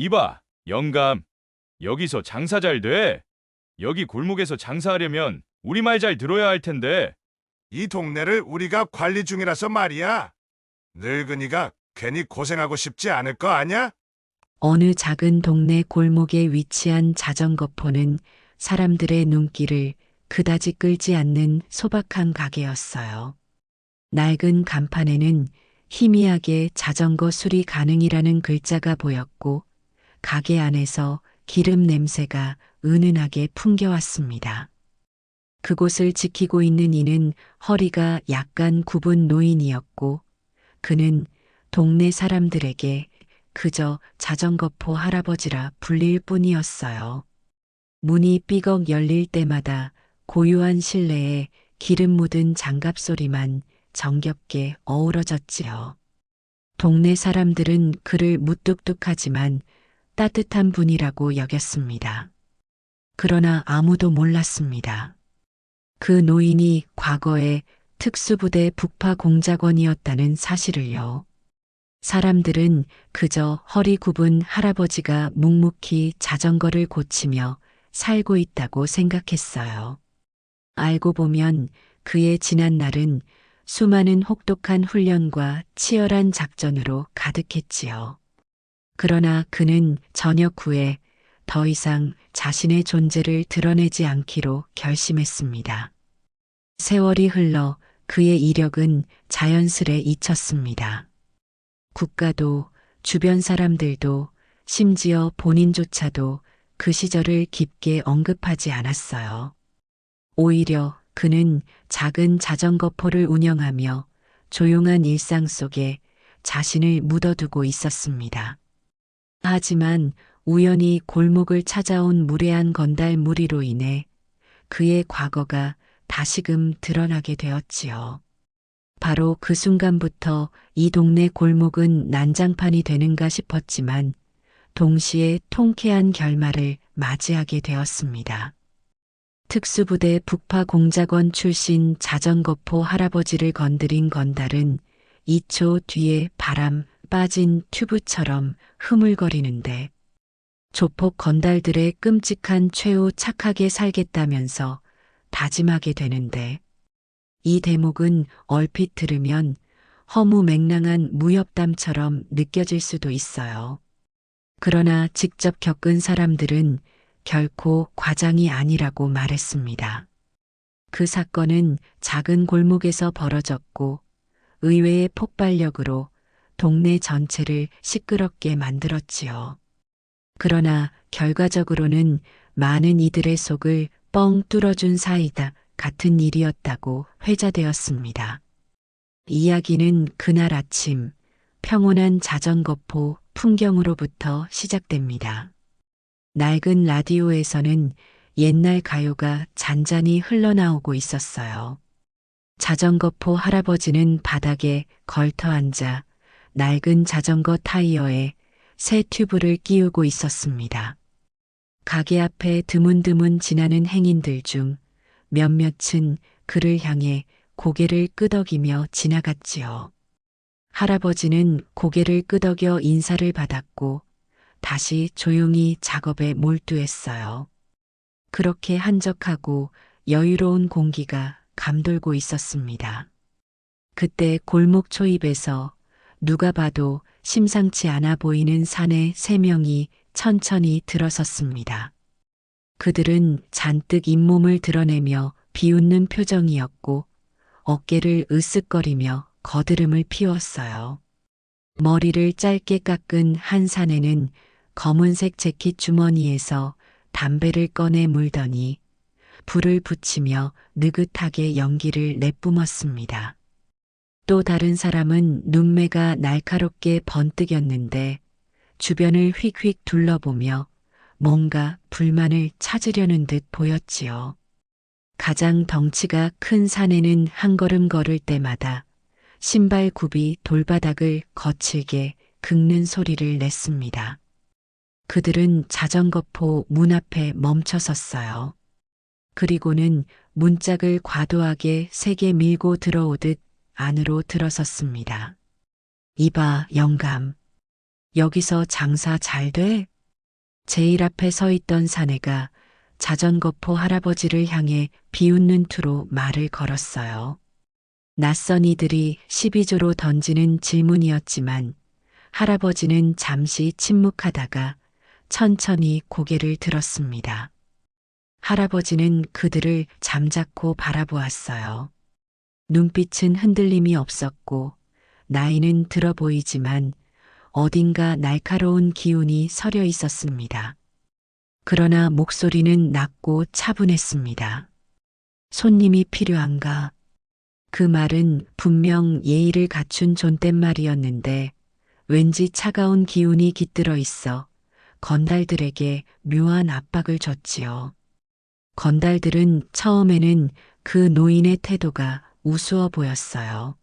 이봐, 영감. 여기서 장사 잘 돼. 여기 골목에서 장사하려면 우리 말 잘 들어야 할 텐데. 이 동네를 우리가 관리 중이라서 말이야. 늙은이가 괜히 고생하고 싶지 않을 거 아냐? 어느 작은 동네 골목에 위치한 자전거포는 사람들의 눈길을 그다지 끌지 않는 소박한 가게였어요. 낡은 간판에는 희미하게 자전거 수리 가능이라는 글자가 보였고 가게 안에서 기름 냄새가 은은하게 풍겨왔습니다. 그곳을 지키고 있는 이는 허리가 약간 굽은 노인이었고 그는 동네 사람들에게 그저 자전거포 할아버지라 불릴 뿐이었어요. 문이 삐걱 열릴 때마다 고요한 실내에 기름 묻은 장갑 소리만 정겹게 어우러졌지요. 동네 사람들은 그를 무뚝뚝하지만 따뜻한 분이라고 여겼습니다. 그러나 아무도 몰랐습니다. 그 노인이 과거에 특수부대 북파 공작원이었다는 사실을요. 사람들은 그저 허리 굽은 할아버지가 묵묵히 자전거를 고치며 살고 있다고 생각했어요. 알고 보면 그의 지난 날은 수많은 혹독한 훈련과 치열한 작전으로 가득했지요. 그러나 그는 저녁 후에 더 이상 자신의 존재를 드러내지 않기로 결심했습니다. 세월이 흘러 그의 이력은 자연스레 잊혔습니다. 국가도 주변 사람들도 심지어 본인조차도 그 시절을 깊게 언급하지 않았어요. 오히려 그는 작은 자전거포를 운영하며 조용한 일상 속에 자신을 묻어두고 있었습니다. 하지만 우연히 골목을 찾아온 무례한 건달 무리로 인해 그의 과거가 다시금 드러나게 되었지요. 바로 그 순간부터 이 동네 골목은 난장판이 되는가 싶었지만 동시에 통쾌한 결말을 맞이하게 되었습니다. 특수부대 북파 공작원 출신 자전거포 할아버지를 건드린 건달은 2초 뒤에 바람 빠진 튜브처럼 흐물거리는데 조폭 건달들의 끔찍한 최후 착하게 살겠다면서 다짐하게 되는데 이 대목은 얼핏 들으면 허무맹랑한 무협담처럼 느껴질 수도 있어요. 그러나 직접 겪은 사람들은 결코 과장이 아니라고 말했습니다. 그 사건은 작은 골목에서 벌어졌고 의외의 폭발력으로 동네 전체를 시끄럽게 만들었지요. 그러나 결과적으로는 많은 이들의 속을 뻥 뚫어준 사이다 같은 일이었다고 회자되었습니다. 이야기는 그날 아침 평온한 자전거포 풍경으로부터 시작됩니다. 낡은 라디오에서는 옛날 가요가 잔잔히 흘러나오고 있었어요. 자전거포 할아버지는 바닥에 걸터 앉아 낡은 자전거 타이어에 새 튜브를 끼우고 있었습니다. 가게 앞에 드문드문 지나는 행인들 중 몇몇은 그를 향해 고개를 끄덕이며 지나갔지요. 할아버지는 고개를 끄덕여 인사를 받았고 다시 조용히 작업에 몰두했어요. 그렇게 한적하고 여유로운 공기가 감돌고 있었습니다. 그때 골목 초입에서 누가 봐도 심상치 않아 보이는 사내 3명이 천천히 들어섰습니다. 그들은 잔뜩 잇몸을 드러내며 비웃는 표정이었고 어깨를 으쓱거리며 거드름을 피웠어요. 머리를 짧게 깎은 한 사내는 검은색 재킷 주머니에서 담배를 꺼내 물더니 불을 붙이며 느긋하게 연기를 내뿜었습니다. 또 다른 사람은 눈매가 날카롭게 번뜩였는데 주변을 휙휙 둘러보며 뭔가 불만을 찾으려는 듯 보였지요. 가장 덩치가 큰 사내는 한 걸음 걸을 때마다 신발 굽이 돌바닥을 거칠게 긁는 소리를 냈습니다. 그들은 자전거포 문 앞에 멈춰 섰어요. 그리고는 문짝을 과도하게 세게 밀고 들어오듯 안으로 들어섰습니다. 이봐, 영감. 여기서 장사 잘 돼? 제일 앞에 서 있던 사내가 자전거포 할아버지를 향해 비웃는 투로 말을 걸었어요. 낯선 이들이 시비조로 던지는 질문이었지만 할아버지는 잠시 침묵하다가 천천히 고개를 들었습니다. 할아버지는 그들을 잠자코 바라보았어요. 눈빛은 흔들림이 없었고 나이는 들어 보이지만 어딘가 날카로운 기운이 서려 있었습니다. 그러나 목소리는 낮고 차분했습니다. 손님이 필요한가? 그 말은 분명 예의를 갖춘 존댓말이었는데 왠지 차가운 기운이 깃들어 있어 건달들에게 묘한 압박을 줬지요. 건달들은 처음에는 그 노인의 태도가 우스워 보였어요.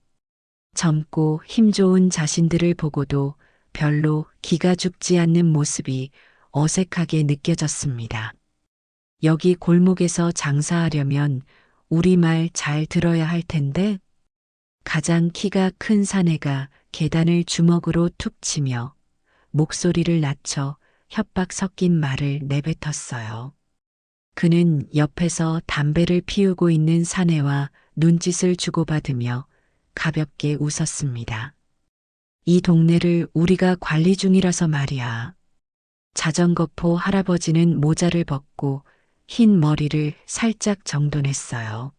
젊고 힘 좋은 자신들을 보고도 별로 기가 죽지 않는 모습이 어색하게 느껴졌습니다. 여기 골목에서 장사하려면 우리 말 잘 들어야 할 텐데? 가장 키가 큰 사내가 계단을 주먹으로 툭 치며 목소리를 낮춰 협박 섞인 말을 내뱉었어요. 그는 옆에서 담배를 피우고 있는 사내와 눈짓을 주고받으며 가볍게 웃었습니다. 이 동네를 우리가 관리 중이라서 말이야. 자전거포 할아버지는 모자를 벗고 흰 머리를 살짝 정돈했어요.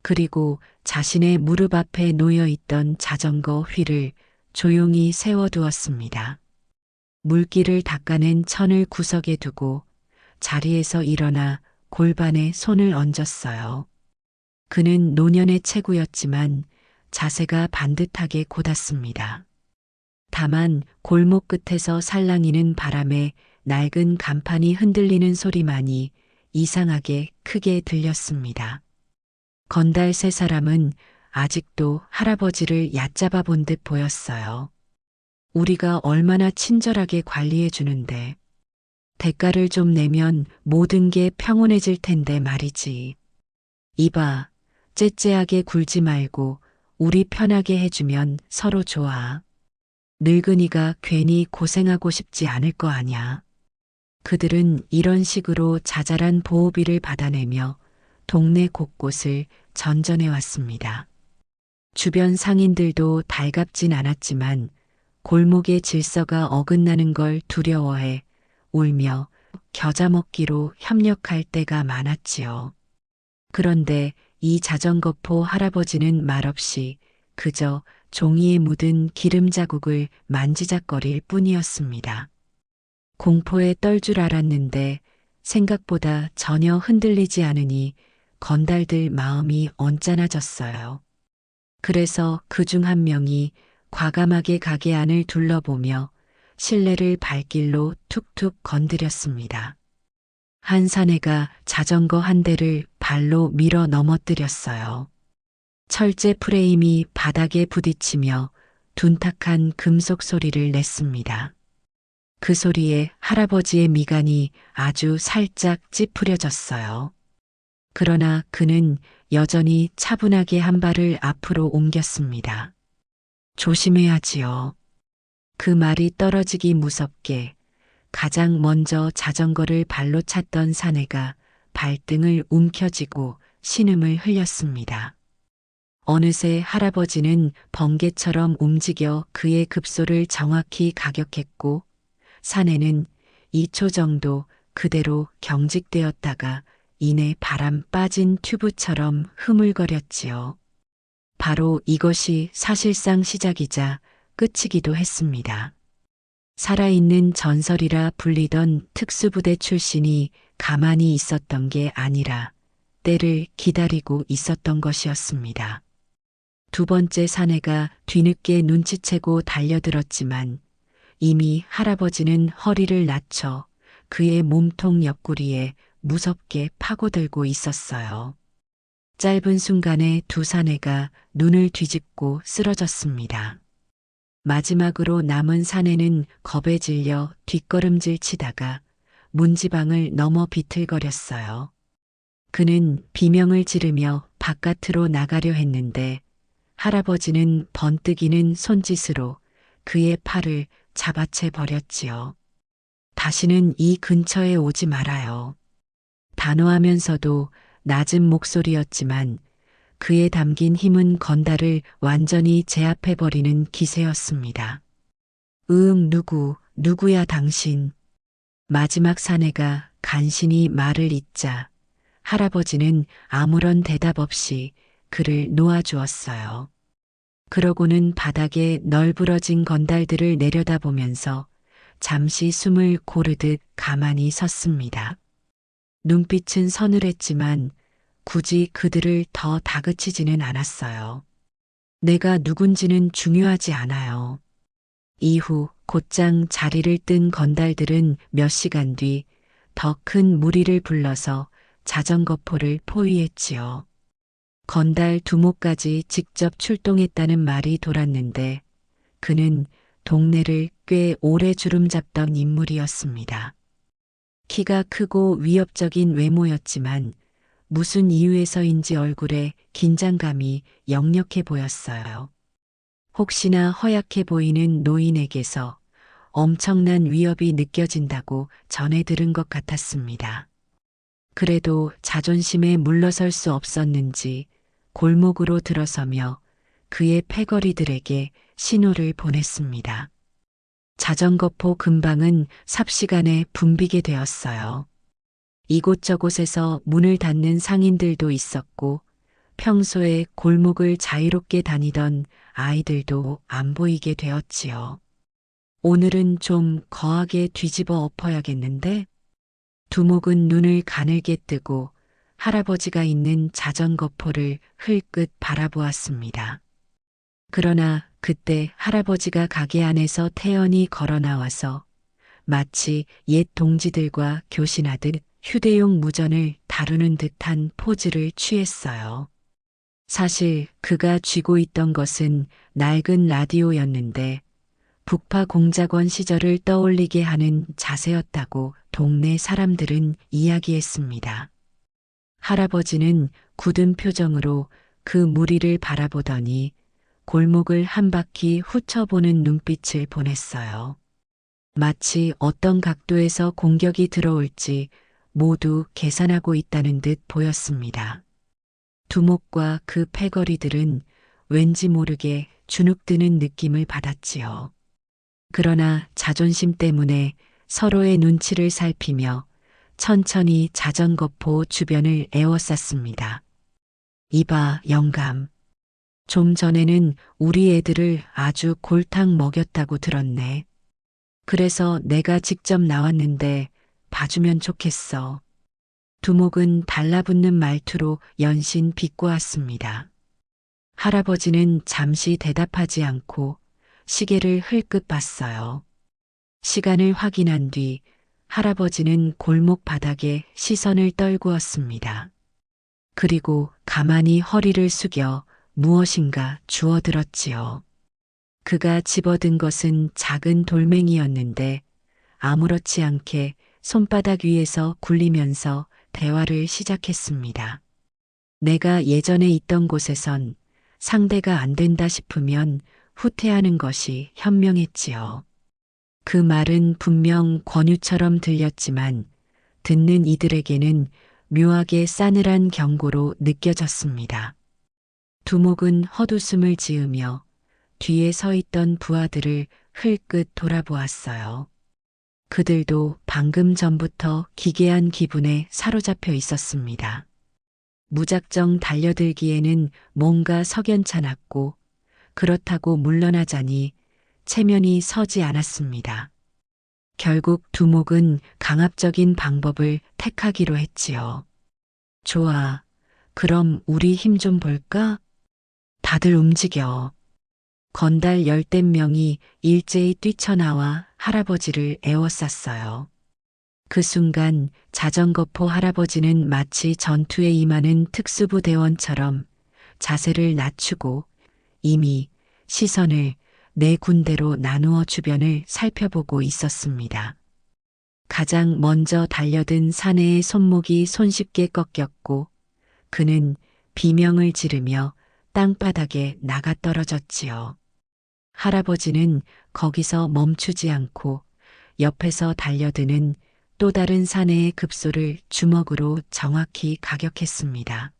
그리고 자신의 무릎 앞에 놓여 있던 자전거 휠을 조용히 세워두었습니다. 물기를 닦아낸 천을 구석에 두고 자리에서 일어나 골반에 손을 얹었어요. 그는 노년의 체구였지만 자세가 반듯하게 곧았습니다. 다만 골목 끝에서 살랑이는 바람에 낡은 간판이 흔들리는 소리만이 이상하게 크게 들렸습니다. 건달 세 사람은 아직도 할아버지를 얕잡아 본 듯 보였어요. 우리가 얼마나 친절하게 관리해 주는데 대가를 좀 내면 모든 게 평온해질 텐데 말이지. 이봐, 째째하게 굴지 말고 우리 편하게 해주면 서로 좋아. 늙은이가 괜히 고생하고 싶지 않을 거 아냐. 그들은 이런 식으로 자잘한 보호비를 받아내며 동네 곳곳을 전전해 왔습니다. 주변 상인들도 달갑진 않았지만 골목의 질서가 어긋나는 걸 두려워해 울며 겨자 먹기로 협력할 때가 많았지요. 그런데 이 자전거포 할아버지는 말없이 그저 종이에 묻은 기름 자국을 만지작거릴 뿐이었습니다. 공포에 떨 줄 알았는데 생각보다 전혀 흔들리지 않으니 건달들 마음이 언짢아졌어요. 그래서 그중 한 명이 과감하게 가게 안을 둘러보며 실내를 발길로 툭툭 건드렸습니다. 한 사내가 자전거 한 대를 발로 밀어 넘어뜨렸어요. 철제 프레임이 바닥에 부딪히며 둔탁한 금속 소리를 냈습니다. 그 소리에 할아버지의 미간이 아주 살짝 찌푸려졌어요. 그러나 그는 여전히 차분하게 한 발을 앞으로 옮겼습니다. 조심해야지요. 그 말이 떨어지기 무섭게 가장 먼저 자전거를 발로 찼던 사내가 발등을 움켜쥐고 신음을 흘렸습니다. 어느새 할아버지는 번개처럼 움직여 그의 급소를 정확히 가격했고 사내는 2초 정도 그대로 경직되었다가 이내 바람 빠진 튜브처럼 흐물거렸지요. 바로 이것이 사실상 시작이자 끝이기도 했습니다. 살아있는 전설이라 불리던 특수부대 출신이 가만히 있었던 게 아니라 때를 기다리고 있었던 것이었습니다. 두 번째 사내가 뒤늦게 눈치채고 달려들었지만 이미 할아버지는 허리를 낮춰 그의 몸통 옆구리에 무섭게 파고들고 있었어요. 짧은 순간에 두 사내가 눈을 뒤집고 쓰러졌습니다. 마지막으로 남은 사내는 겁에 질려 뒷걸음질 치다가 문지방을 넘어 비틀거렸어요. 그는 비명을 지르며 바깥으로 나가려 했는데 할아버지는 번뜩이는 손짓으로 그의 팔을 잡아채 버렸지요. 다시는 이 근처에 오지 말아요. 단호하면서도 낮은 목소리였지만 그에 담긴 힘은 건달을 완전히 제압해버리는 기세였습니다. 누구야 당신. 마지막 사내가 간신히 말을 잇자 할아버지는 아무런 대답 없이 그를 놓아주었어요. 그러고는 바닥에 널브러진 건달들을 내려다보면서 잠시 숨을 고르듯 가만히 섰습니다. 눈빛은 서늘했지만 굳이 그들을 더 다그치지는 않았어요. 내가 누군지는 중요하지 않아요. 이후 곧장 자리를 뜬 건달들은 몇 시간 뒤 더 큰 무리를 불러서 자전거포를 포위했지요. 건달 두목까지 직접 출동했다는 말이 돌았는데 그는 동네를 꽤 오래 주름잡던 인물이었습니다. 키가 크고 위협적인 외모였지만 무슨 이유에서인지 얼굴에 긴장감이 역력해 보였어요. 혹시나 허약해 보이는 노인에게서 엄청난 위협이 느껴진다고 전해 들은 것 같았습니다. 그래도 자존심에 물러설 수 없었는지 골목으로 들어서며 그의 패거리들에게 신호를 보냈습니다. 자전거포 근방은 삽시간에 붐비게 되었어요. 이곳저곳에서 문을 닫는 상인들도 있었고 평소에 골목을 자유롭게 다니던 아이들도 안 보이게 되었지요. 오늘은 좀 거하게 뒤집어 엎어야겠는데? 두목은 눈을 가늘게 뜨고 할아버지가 있는 자전거포를 흘끗 바라보았습니다. 그러나 그때 할아버지가 가게 안에서 태연히 걸어 나와서 마치 옛 동지들과 교신하듯 휴대용 무전을 다루는 듯한 포즈를 취했어요. 사실 그가 쥐고 있던 것은 낡은 라디오였는데 북파 공작원 시절을 떠올리게 하는 자세였다고 동네 사람들은 이야기했습니다. 할아버지는 굳은 표정으로 그 무리를 바라보더니 골목을 한 바퀴 훑어보는 눈빛을 보냈어요. 마치 어떤 각도에서 공격이 들어올지 모두 계산하고 있다는 듯 보였습니다. 두목과 그 패거리들은 왠지 모르게 주눅드는 느낌을 받았지요. 그러나 자존심 때문에 서로의 눈치를 살피며 천천히 자전거포 주변을 에워쌌습니다. 이봐, 영감. 좀 전에는 우리 애들을 아주 골탕 먹였다고 들었네. 그래서 내가 직접 나왔는데 봐주면 좋겠어. 두목은 달라붙는 말투로 연신 비꼬았습니다. 할아버지는 잠시 대답하지 않고 시계를 흘끗 봤어요. 시간을 확인한 뒤 할아버지는 골목 바닥에 시선을 떨구었습니다. 그리고 가만히 허리를 숙여 무엇인가 주워들었지요. 그가 집어든 것은 작은 돌멩이였는데 아무렇지 않게 손바닥 위에서 굴리면서 대화를 시작했습니다. 내가 예전에 있던 곳에선 상대가 안 된다 싶으면 후퇴하는 것이 현명했지요. 그 말은 분명 권유처럼 들렸지만 듣는 이들에게는 묘하게 싸늘한 경고로 느껴졌습니다. 두목은 헛웃음을 지으며 뒤에 서 있던 부하들을 흘끗 돌아보았어요. 그들도 방금 전부터 기괴한 기분에 사로잡혀 있었습니다. 무작정 달려들기에는 뭔가 석연찮았고 그렇다고 물러나자니 체면이 서지 않았습니다. 결국 두목은 강압적인 방법을 택하기로 했지요. 좋아. 그럼 우리 힘 좀 볼까? 다들 움직여. 건달 10댓명이 일제히 뛰쳐나와 할아버지를 에워쌌어요. 그 순간 자전거포 할아버지는 마치 전투에 임하는 특수부 대원처럼 자세를 낮추고 이미 시선을 네 군데로 나누어 주변을 살펴보고 있었습니다. 가장 먼저 달려든 사내의 손목이 손쉽게 꺾였고 그는 비명을 지르며 땅바닥에 나가 떨어졌지요. 할아버지는 거기서 멈추지 않고 옆에서 달려드는 또 다른 사내의 급소를 주먹으로 정확히 가격했습니다.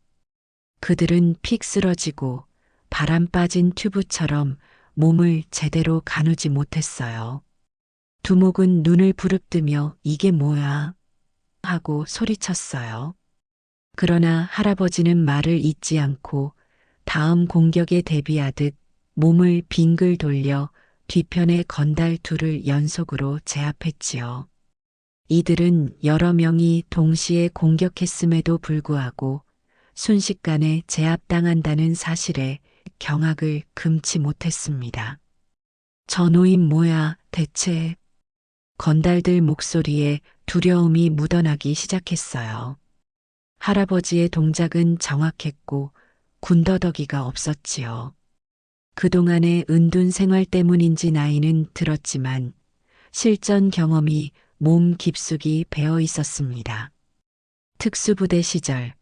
그들은 픽 쓰러지고 바람 빠진 튜브처럼 몸을 제대로 가누지 못했어요. 두목은 눈을 부릅뜨며 이게 뭐야? 하고 소리쳤어요. 그러나 할아버지는 말을 잇지 않고 다음 공격에 대비하듯 몸을 빙글 돌려 뒤편의 건달 둘을 연속으로 제압했지요. 이들은 여러 명이 동시에 공격했음에도 불구하고 순식간에 제압당한다는 사실에 경악을 금치 못했습니다. 저 노인 뭐야 대체? 건달들 목소리에 두려움이 묻어나기 시작했어요. 할아버지의 동작은 정확했고 군더더기가 없었지요. 그동안의 은둔 생활 때문인지 나이는 들었지만 실전 경험이 몸 깊숙이 배어 있었습니다. 특수부대 시절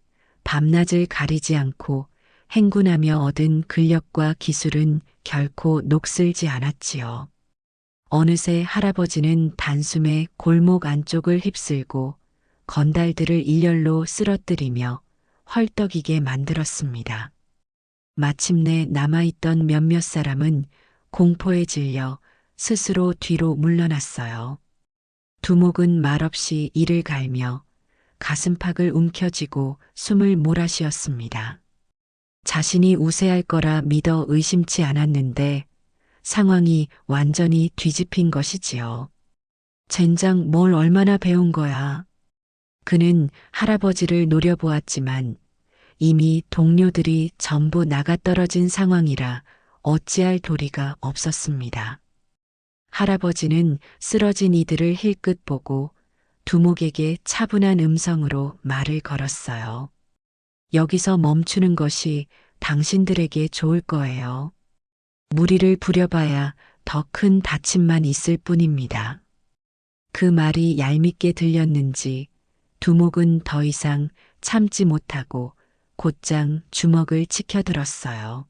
밤낮을 가리지 않고 행군하며 얻은 근력과 기술은 결코 녹슬지 않았지요. 어느새 할아버지는 단숨에 골목 안쪽을 휩쓸고 건달들을 일렬로 쓰러뜨리며 헐떡이게 만들었습니다. 마침내 남아있던 몇몇 사람은 공포에 질려 스스로 뒤로 물러났어요. 두목은 말없이 이를 갈며 가슴팍을 움켜쥐고 숨을 몰아쉬었습니다. 자신이 우세할 거라 믿어 의심치 않았는데 상황이 완전히 뒤집힌 것이지요. 젠장 뭘 얼마나 배운 거야. 그는 할아버지를 노려보았지만 이미 동료들이 전부 나가떨어진 상황이라 어찌할 도리가 없었습니다. 할아버지는 쓰러진 이들을 힐끗 보고 두목에게 차분한 음성으로 말을 걸었어요. 여기서 멈추는 것이 당신들에게 좋을 거예요. 무리를 부려봐야 더 큰 다침만 있을 뿐입니다. 그 말이 얄밉게 들렸는지 두목은 더 이상 참지 못하고 곧장 주먹을 치켜들었어요.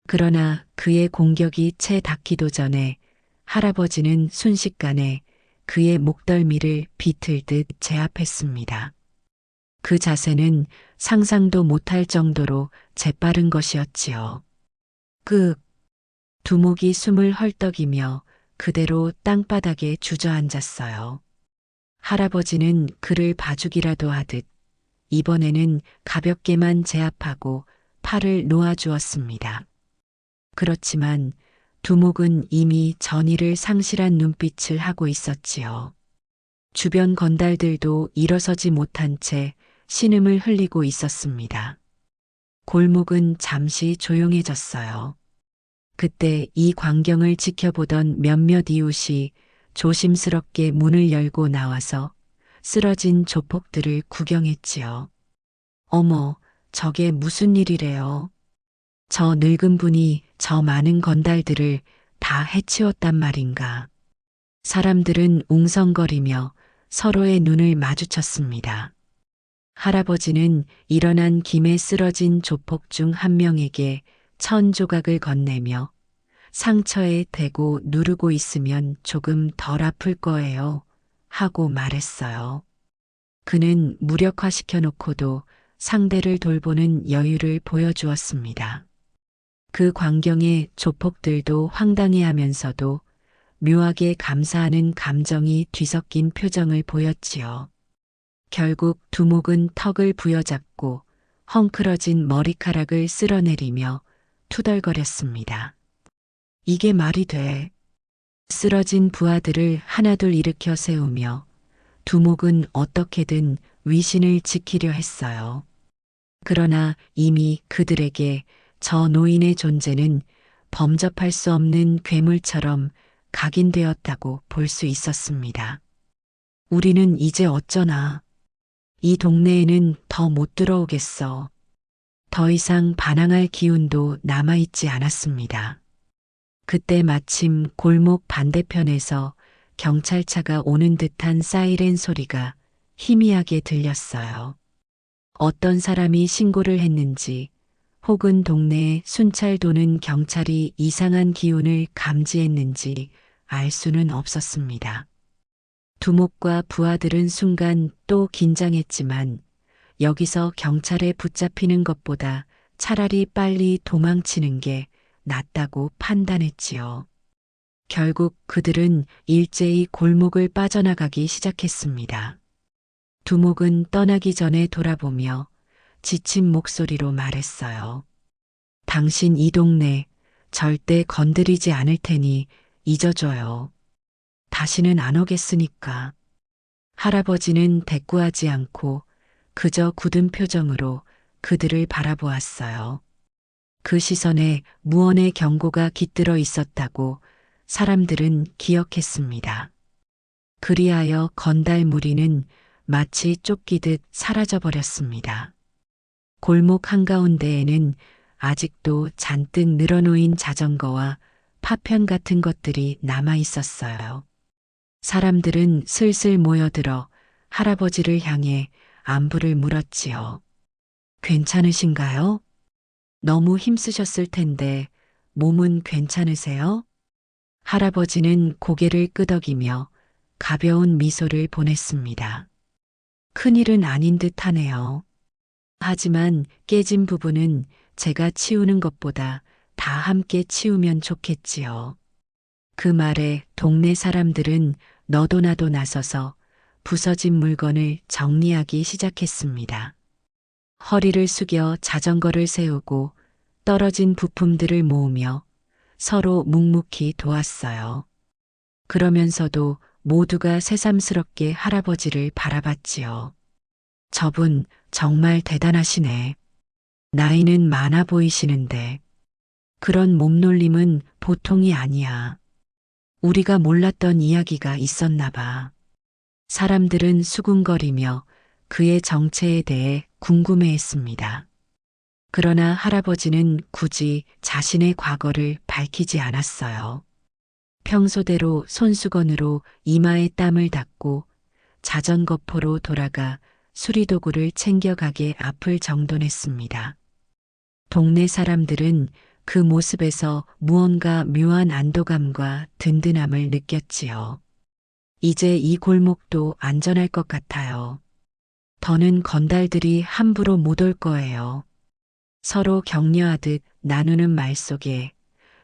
그러나 그의 공격이 채 닿기도 전에 할아버지는 순식간에 그의 목덜미를 비틀듯 제압했습니다. 그 자세는 상상도 못할 정도로 재빠른 것이었지요. 두목이 숨을 헐떡이며 그대로 땅바닥에 주저앉았어요. 할아버지는 그를 봐주기라도 하듯 이번에는 가볍게만 제압하고 팔을 놓아주었습니다. 그렇지만 두목은 이미 전의를 상실한 눈빛을 하고 있었지요. 주변 건달들도 일어서지 못한 채 신음을 흘리고 있었습니다. 골목은 잠시 조용해졌어요. 그때 이 광경을 지켜보던 몇몇 이웃이 조심스럽게 문을 열고 나와서 쓰러진 조폭들을 구경했지요. 어머, 저게 무슨 일이래요? 저 늙은 분이 저 많은 건달들을 다 해치웠단 말인가. 사람들은 웅성거리며 서로의 눈을 마주쳤습니다. 할아버지는 일어난 김에 쓰러진 조폭 중 한 명에게 1000조각을 건네며 상처에 대고 누르고 있으면 조금 덜 아플 거예요. 하고 말했어요. 그는 무력화시켜 놓고도 상대를 돌보는 여유를 보여주었습니다. 그 광경에 조폭들도 황당해하면서도 묘하게 감사하는 감정이 뒤섞인 표정을 보였지요. 결국 두목은 턱을 부여잡고 헝클어진 머리카락을 쓸어내리며 투덜거렸습니다. 이게 말이 돼. 쓰러진 부하들을 하나둘 일으켜 세우며 두목은 어떻게든 위신을 지키려 했어요. 그러나 이미 그들에게 저 노인의 존재는 범접할 수 없는 괴물처럼 각인되었다고 볼 수 있었습니다. 우리는 이제 어쩌나. 이 동네에는 더 못 들어오겠어. 더 이상 반항할 기운도 남아있지 않았습니다. 그때 마침 골목 반대편에서 경찰차가 오는 듯한 사이렌 소리가 희미하게 들렸어요. 어떤 사람이 신고를 했는지 혹은 동네에 순찰 도는 경찰이 이상한 기운을 감지했는지 알 수는 없었습니다. 두목과 부하들은 순간 또 긴장했지만 여기서 경찰에 붙잡히는 것보다 차라리 빨리 도망치는 게 낫다고 판단했지요. 결국 그들은 일제히 골목을 빠져나가기 시작했습니다. 두목은 떠나기 전에 돌아보며 지친 목소리로 말했어요. 당신 이 동네 절대 건드리지 않을 테니 잊어줘요. 다시는 안 오겠으니까. 할아버지는 대꾸하지 않고 그저 굳은 표정으로 그들을 바라보았어요. 그 시선에 무언의 경고가 깃들어 있었다고 사람들은 기억했습니다. 그리하여 건달 무리는 마치 쫓기듯 사라져버렸습니다. 골목 한가운데에는 아직도 잔뜩 늘어놓인 자전거와 파편 같은 것들이 남아 있었어요. 사람들은 슬슬 모여들어 할아버지를 향해 안부를 물었지요. 괜찮으신가요? 너무 힘쓰셨을 텐데 몸은 괜찮으세요? 할아버지는 고개를 끄덕이며 가벼운 미소를 보냈습니다. 큰일은 아닌 듯 하네요. 하지만 깨진 부분은 제가 치우는 것보다 다 함께 치우면 좋겠지요. 그 말에 동네 사람들은 너도 나도 나서서 부서진 물건을 정리하기 시작했습니다. 허리를 숙여 자전거를 세우고 떨어진 부품들을 모으며 서로 묵묵히 도왔어요. 그러면서도 모두가 새삼스럽게 할아버지를 바라봤지요. 저분 정말 대단하시네. 나이는 많아 보이시는데 그런 몸놀림은 보통이 아니야. 우리가 몰랐던 이야기가 있었나 봐. 사람들은 수군거리며 그의 정체에 대해 궁금해했습니다. 그러나 할아버지는 굳이 자신의 과거를 밝히지 않았어요. 평소대로 손수건으로 이마에 땀을 닦고 자전거포로 돌아가 수리도구를 챙겨가게 앞을 정돈했습니다. 동네 사람들은 그 모습에서 무언가 묘한 안도감과 든든함을 느꼈지요. 이제 이 골목도 안전할 것 같아요. 더는 건달들이 함부로 못 올 거예요. 서로 격려하듯 나누는 말 속에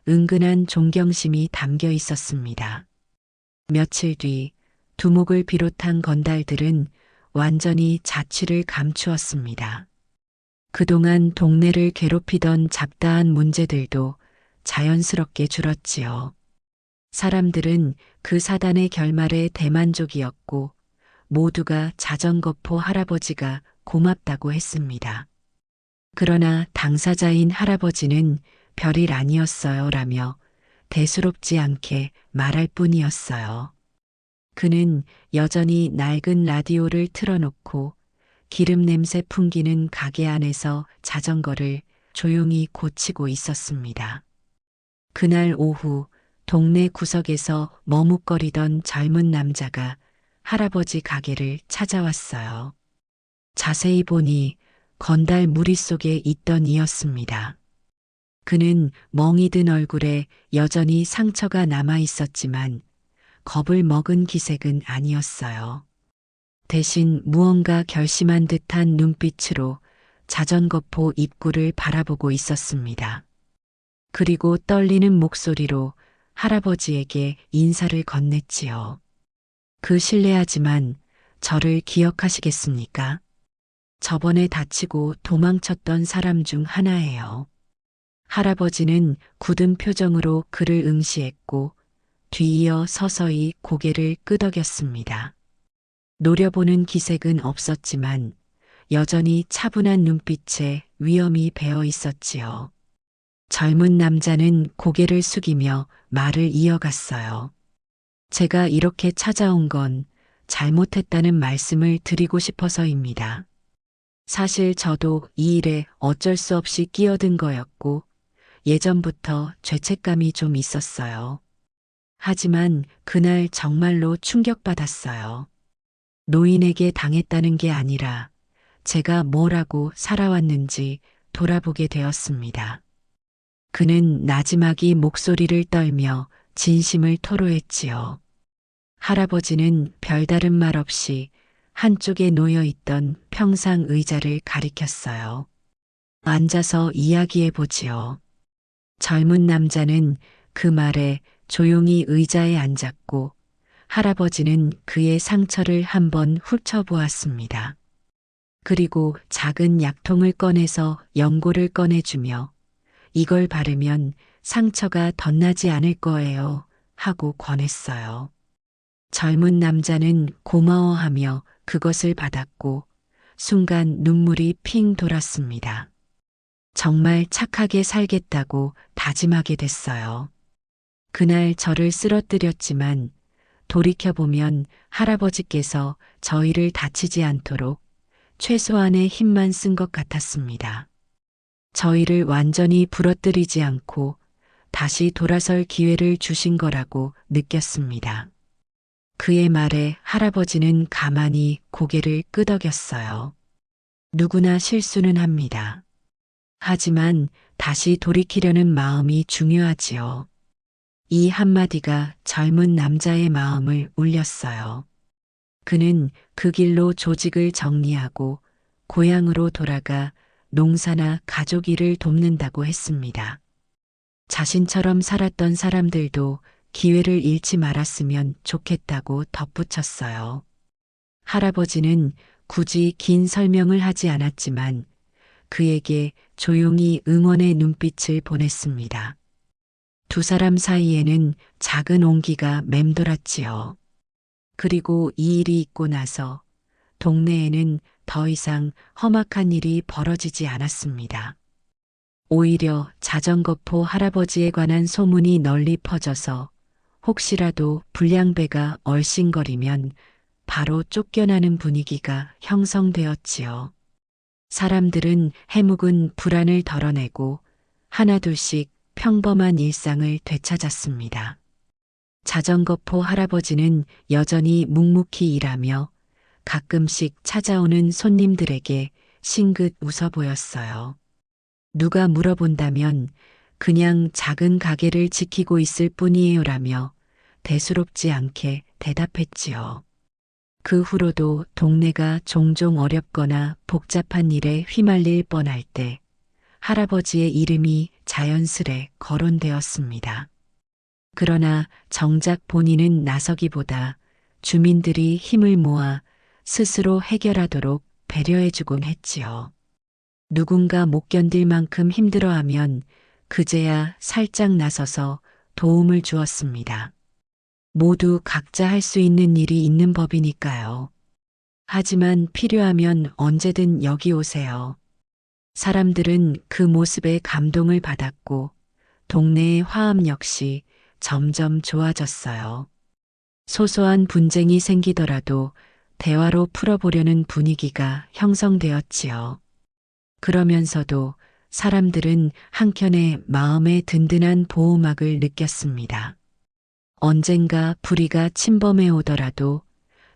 은근한 존경심이 담겨 있었습니다. 며칠 뒤 두목을 비롯한 건달들은 완전히 자취를 감추었습니다. 그동안 동네를 괴롭히던 잡다한 문제들도 자연스럽게 줄었지요. 사람들은 그 사단의 결말에 대만족이었고 모두가 자전거포 할아버지가 고맙다고 했습니다. 그러나 당사자인 할아버지는 별일 아니었어요 라며 대수롭지 않게 말할 뿐이었어요. 그는 여전히 낡은 라디오를 틀어놓고 기름 냄새 풍기는 가게 안에서 자전거를 조용히 고치고 있었습니다. 그날 오후 동네 구석에서 머뭇거리던 젊은 남자가 할아버지 가게를 찾아왔어요. 자세히 보니 건달 무리 속에 있던 이였습니다. 그는 멍이 든 얼굴에 여전히 상처가 남아 있었지만 겁을 먹은 기색은 아니었어요. 대신 무언가 결심한 듯한 눈빛으로 자전거포 입구를 바라보고 있었습니다. 그리고 떨리는 목소리로 할아버지에게 인사를 건넸지요. 그 실례하지만 저를 기억하시겠습니까? 저번에 다치고 도망쳤던 사람 중 하나예요. 할아버지는 굳은 표정으로 그를 응시했고 뒤이어 서서히 고개를 끄덕였습니다. 노려보는 기색은 없었지만 여전히 차분한 눈빛에 위엄이 배어 있었지요. 젊은 남자는 고개를 숙이며 말을 이어갔어요. 제가 이렇게 찾아온 건 잘못했다는 말씀을 드리고 싶어서입니다. 사실 저도 이 일에 어쩔 수 없이 끼어든 거였고 예전부터 죄책감이 좀 있었어요. 하지만 그날 정말로 충격받았어요. 노인에게 당했다는 게 아니라 제가 뭘 하고 살아왔는지 돌아보게 되었습니다. 그는 나지막이 목소리를 떨며 진심을 토로했지요. 할아버지는 별다른 말 없이 한쪽에 놓여 있던 평상 의자를 가리켰어요. 앉아서 이야기해 보지요. 젊은 남자는 그 말에 조용히 의자에 앉았고 할아버지는 그의 상처를 한번 훑어보았습니다. 그리고 작은 약통을 꺼내서 연고를 꺼내주며 이걸 바르면 상처가 덧나지 않을 거예요 하고 권했어요. 젊은 남자는 고마워하며 그것을 받았고 순간 눈물이 핑 돌았습니다. 정말 착하게 살겠다고 다짐하게 됐어요. 그날 저를 쓰러뜨렸지만 돌이켜보면 할아버지께서 저희를 다치지 않도록 최소한의 힘만 쓴 것 같았습니다. 저희를 완전히 부러뜨리지 않고 다시 돌아설 기회를 주신 거라고 느꼈습니다. 그의 말에 할아버지는 가만히 고개를 끄덕였어요. 누구나 실수는 합니다. 하지만 다시 돌이키려는 마음이 중요하지요. 이 한마디가 젊은 남자의 마음을 울렸어요. 그는 그 길로 조직을 정리하고 고향으로 돌아가 농사나 가족 일을 돕는다고 했습니다. 자신처럼 살았던 사람들도 기회를 잃지 말았으면 좋겠다고 덧붙였어요. 할아버지는 굳이 긴 설명을 하지 않았지만 그에게 조용히 응원의 눈빛을 보냈습니다. 두 사람 사이에는 작은 온기가 맴돌았지요. 그리고 이 일이 있고 나서 동네에는 더 이상 험악한 일이 벌어지지 않았습니다. 오히려 자전거포 할아버지에 관한 소문이 널리 퍼져서 혹시라도 불량배가 얼씬거리면 바로 쫓겨나는 분위기가 형성되었지요. 사람들은 해묵은 불안을 덜어내고 하나둘씩 평범한 일상을 되찾았습니다. 자전거포 할아버지는 여전히 묵묵히 일하며 가끔씩 찾아오는 손님들에게 싱긋 웃어 보였어요. 누가 물어본다면 그냥 작은 가게를 지키고 있을 뿐이에요라며 대수롭지 않게 대답했지요. 그 후로도 동네가 종종 어렵거나 복잡한 일에 휘말릴 뻔할 때 할아버지의 이름이 자연스레 거론되었습니다. 그러나 정작 본인은 나서기보다 주민들이 힘을 모아 스스로 해결하도록 배려해주곤 했지요. 누군가 못 견딜 만큼 힘들어하면 그제야 살짝 나서서 도움을 주었습니다. 모두 각자 할 수 있는 일이 있는 법이니까요. 하지만 필요하면 언제든 여기 오세요. 사람들은 그 모습에 감동을 받았고 동네의 화합 역시 점점 좋아졌어요. 소소한 분쟁이 생기더라도 대화로 풀어보려는 분위기가 형성되었지요. 그러면서도 사람들은 한켠에 마음의 든든한 보호막을 느꼈습니다. 언젠가 불의가 침범해 오더라도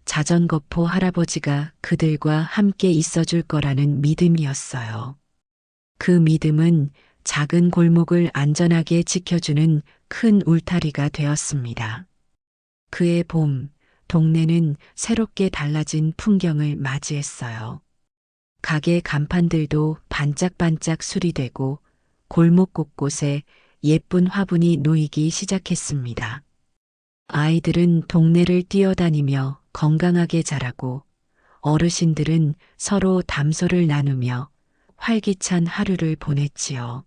자전거포 할아버지가 그들과 함께 있어줄 거라는 믿음이었어요. 그 믿음은 작은 골목을 안전하게 지켜주는 큰 울타리가 되었습니다. 그해 봄, 동네는 새롭게 달라진 풍경을 맞이했어요. 가게 간판들도 반짝반짝 수리되고 골목 곳곳에 예쁜 화분이 놓이기 시작했습니다. 아이들은 동네를 뛰어다니며 건강하게 자라고 어르신들은 서로 담소를 나누며 활기찬 하루를 보냈지요.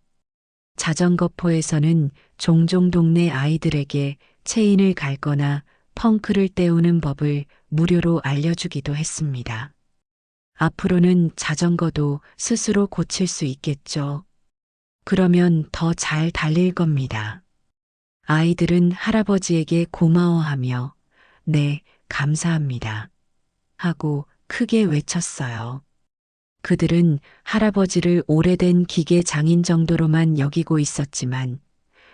자전거포에서는 종종 동네 아이들에게 체인을 갈거나 펑크를 떼우는 법을 무료로 알려주기도 했습니다. 앞으로는 자전거도 스스로 고칠 수 있겠죠. 그러면 더 잘 달릴 겁니다. 아이들은 할아버지에게 고마워하며 네, 감사합니다. 하고 크게 외쳤어요. 그들은 할아버지를 오래된 기계 장인 정도로만 여기고 있었지만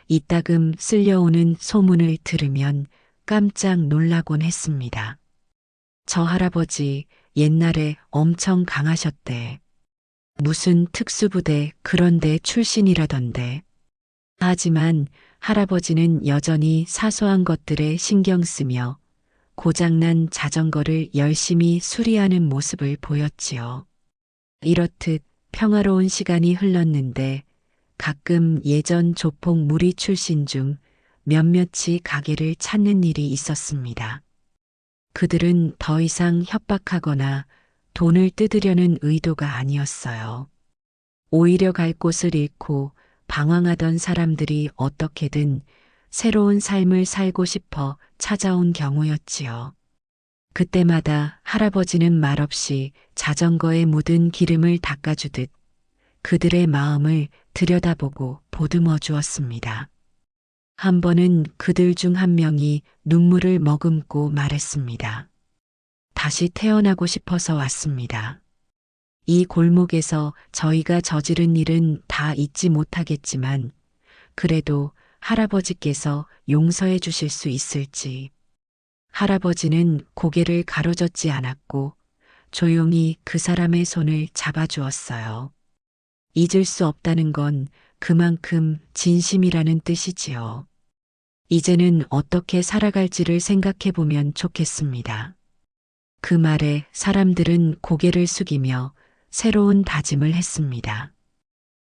이따금 쓸려오는 소문을 들으면 깜짝 놀라곤 했습니다. 저 할아버지 옛날에 엄청 강하셨대. 무슨 특수부대 그런데 출신이라던데. 하지만 할아버지는 여전히 사소한 것들에 신경 쓰며 고장난 자전거를 열심히 수리하는 모습을 보였지요. 이렇듯 평화로운 시간이 흘렀는데 가끔 예전 조폭 무리 출신 중 몇몇이 가게를 찾는 일이 있었습니다. 그들은 더 이상 협박하거나 돈을 뜯으려는 의도가 아니었어요. 오히려 갈 곳을 잃고 방황하던 사람들이 어떻게든 새로운 삶을 살고 싶어 찾아온 경우였지요. 그때마다 할아버지는 말없이 자전거에 묻은 기름을 닦아주듯 그들의 마음을 들여다보고 보듬어 주었습니다. 한 번은 그들 중 한 명이 눈물을 머금고 말했습니다. 다시 태어나고 싶어서 왔습니다. 이 골목에서 저희가 저지른 일은 다 잊지 못하겠지만 그래도 할아버지께서 용서해 주실 수 있을지. 할아버지는 고개를 가로젓지 않았고 조용히 그 사람의 손을 잡아주었어요. 잊을 수 없다는 건 그만큼 진심이라는 뜻이지요. 이제는 어떻게 살아갈지를 생각해 보면 좋겠습니다. 그 말에 사람들은 고개를 숙이며 새로운 다짐을 했습니다.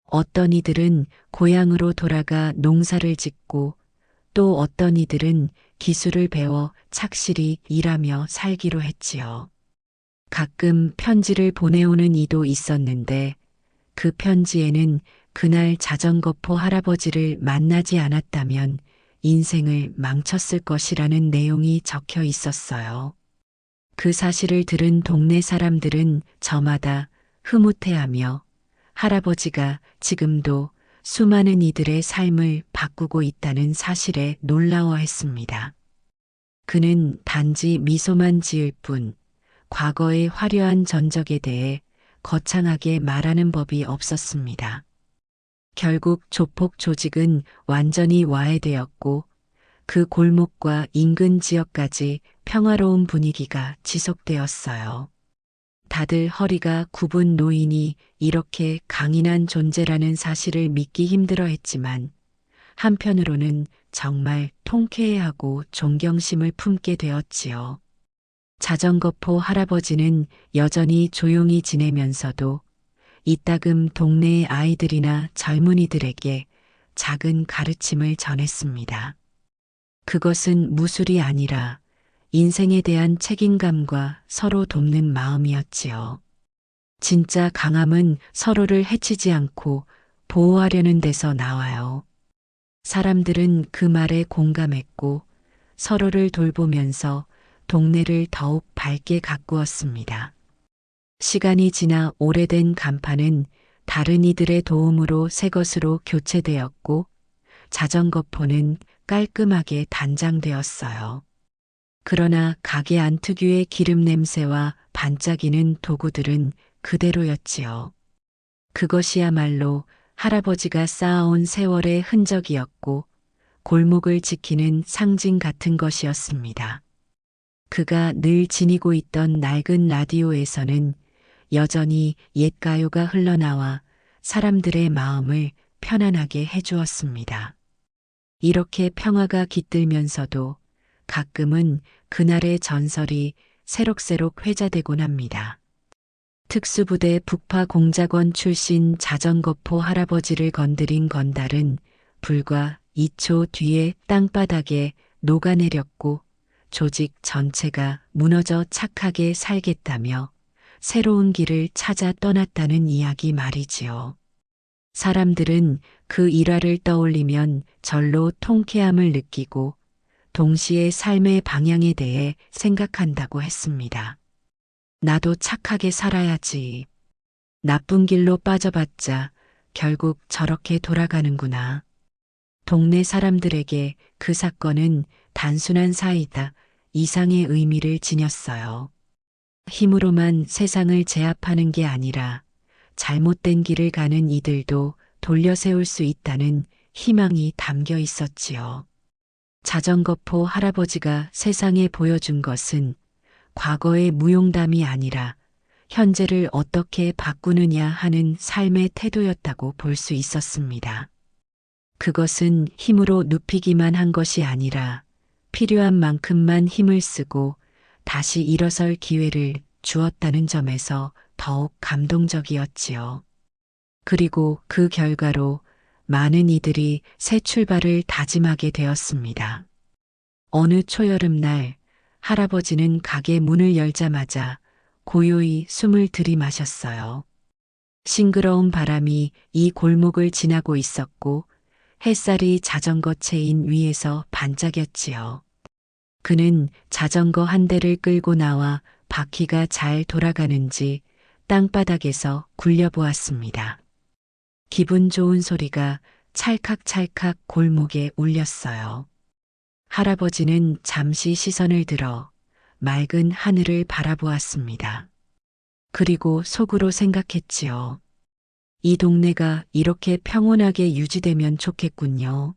어떤 이들은 고향으로 돌아가 농사를 짓고 또 어떤 이들은 기술을 배워 착실히 일하며 살기로 했지요. 가끔 편지를 보내오는 이도 있었는데 그 편지에는 그날 자전거포 할아버지를 만나지 않았다면 인생을 망쳤을 것이라는 내용이 적혀 있었어요. 그 사실을 들은 동네 사람들은 저마다 흐뭇해하며 할아버지가 지금도 수많은 이들의 삶을 바꾸고 있다는 사실에 놀라워했습니다. 그는 단지 미소만 지을 뿐 과거의 화려한 전적에 대해 거창하게 말하는 법이 없었습니다. 결국 조폭 조직은 완전히 와해되었고 그 골목과 인근 지역까지 평화로운 분위기가 지속되었어요. 다들 허리가 굽은 노인이 이렇게 강인한 존재라는 사실을 믿기 힘들어했지만 한편으로는 정말 통쾌해하고 존경심을 품게 되었지요. 자전거포 할아버지는 여전히 조용히 지내면서도 이따금 동네의 아이들이나 젊은이들에게 작은 가르침을 전했습니다. 그것은 무술이 아니라 인생에 대한 책임감과 서로 돕는 마음이었지요. 진짜 강함은 서로를 해치지 않고 보호하려는 데서 나와요. 사람들은 그 말에 공감했고 서로를 돌보면서 동네를 더욱 밝게 가꾸었습니다. 시간이 지나 오래된 간판은 다른 이들의 도움으로 새 것으로 교체되었고 자전거포는 깔끔하게 단장되었어요. 그러나 가게 안 특유의 기름 냄새와 반짝이는 도구들은 그대로였지요. 그것이야말로 할아버지가 쌓아온 세월의 흔적이었고 골목을 지키는 상징 같은 것이었습니다. 그가 늘 지니고 있던 낡은 라디오에서는 여전히 옛 가요가 흘러나와 사람들의 마음을 편안하게 해주었습니다. 이렇게 평화가 깃들면서도 가끔은 그날의 전설이 새록새록 회자되곤 합니다. 특수부대 북파 공작원 출신 자전거포 할아버지를 건드린 건달은 불과 2초 뒤에 땅바닥에 녹아내렸고 조직 전체가 무너져 착하게 살겠다며 새로운 길을 찾아 떠났다는 이야기 말이지요. 사람들은 그 일화를 떠올리면 절로 통쾌함을 느끼고 동시에 삶의 방향에 대해 생각한다고 했습니다. 나도 착하게 살아야지. 나쁜 길로 빠져봤자 결국 저렇게 돌아가는구나. 동네 사람들에게 그 사건은 단순한 사이다 이상의 의미를 지녔어요. 힘으로만 세상을 제압하는 게 아니라 잘못된 길을 가는 이들도 돌려세울 수 있다는 희망이 담겨 있었지요. 자전거포 할아버지가 세상에 보여준 것은 과거의 무용담이 아니라 현재를 어떻게 바꾸느냐 하는 삶의 태도였다고 볼 수 있었습니다. 그것은 힘으로 눕히기만 한 것이 아니라 필요한 만큼만 힘을 쓰고 다시 일어설 기회를 주었다는 점에서 더욱 감동적이었지요. 그리고 그 결과로 많은 이들이 새 출발을 다짐하게 되었습니다. 어느 초여름날 할아버지는 가게 문을 열자마자 고요히 숨을 들이마셨어요. 싱그러운 바람이 이 골목을 지나고 있었고 햇살이 자전거 체인 위에서 반짝였지요. 그는 자전거 한 대를 끌고 나와 바퀴가 잘 돌아가는지 땅바닥에서 굴려보았습니다. 기분 좋은 소리가 찰칵찰칵 골목에 울렸어요. 할아버지는 잠시 시선을 들어 맑은 하늘을 바라보았습니다. 그리고 속으로 생각했지요. 이 동네가 이렇게 평온하게 유지되면 좋겠군요.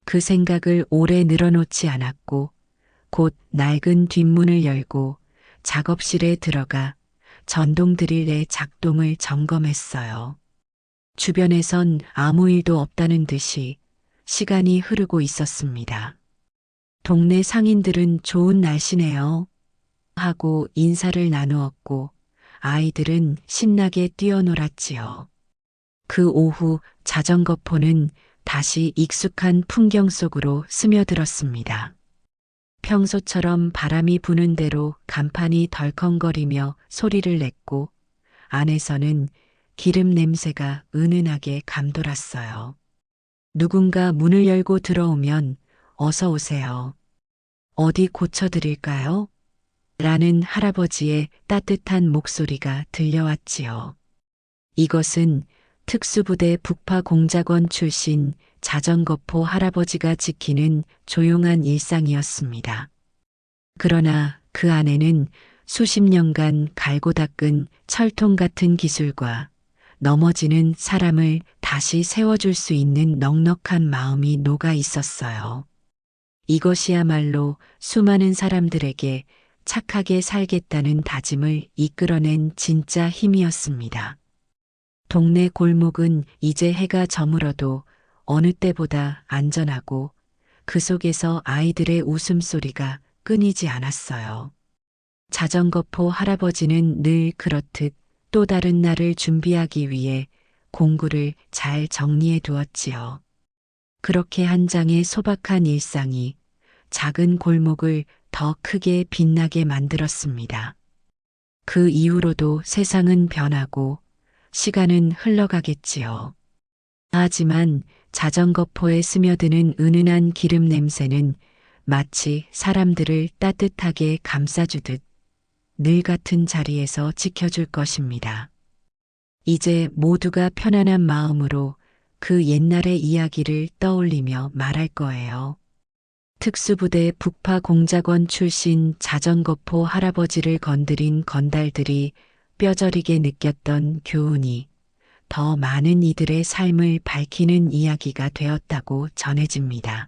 그 생각을 오래 늘어놓지 않았고 곧 낡은 뒷문을 열고 작업실에 들어가 전동 드릴의 작동을 점검했어요. 주변에선 아무 일도 없다는 듯이 시간이 흐르고 있었습니다. 동네 상인들은 좋은 날씨네요 하고 인사를 나누었고 아이들은 신나게 뛰어놀았지요. 그 오후 자전거포는 다시 익숙한 풍경 속으로 스며들었습니다. 평소처럼 바람이 부는 대로 간판이 덜컹거리며 소리를 냈고 안에서는 기름 냄새가 은은하게 감돌았어요. 누군가 문을 열고 들어오면 어서 오세요. 어디 고쳐드릴까요? 라는 할아버지의 따뜻한 목소리가 들려왔지요. 이것은 특수부대 북파공작원 출신 자전거포 할아버지가 지키는 조용한 일상이었습니다. 그러나 그 안에는 수십 년간 갈고 닦은 철통 같은 기술과 넘어지는 사람을 다시 세워줄 수 있는 넉넉한 마음이 녹아 있었어요. 이것이야말로 수많은 사람들에게 착하게 살겠다는 다짐을 이끌어낸 진짜 힘이었습니다. 동네 골목은 이제 해가 저물어도 어느 때보다 안전하고 그 속에서 아이들의 웃음소리가 끊이지 않았어요. 자전거포 할아버지는 늘 그렇듯 또 다른 날을 준비하기 위해 공구를 잘 정리해 두었지요. 그렇게 한 장의 소박한 일상이 작은 골목을 더 크게 빛나게 만들었습니다. 그 이후로도 세상은 변하고 시간은 흘러가겠지요. 하지만 자전거포에 스며드는 은은한 기름 냄새는 마치 사람들을 따뜻하게 감싸주듯 늘 같은 자리에서 지켜줄 것입니다. 이제 모두가 편안한 마음으로 그 옛날의 이야기를 떠올리며 말할 거예요. 특수부대 북파공작원 출신 자전거포 할아버지를 건드린 건달들이 뼈저리게 느꼈던 교훈이 더 많은 이들의 삶을 밝히는 이야기가 되었다고 전해집니다.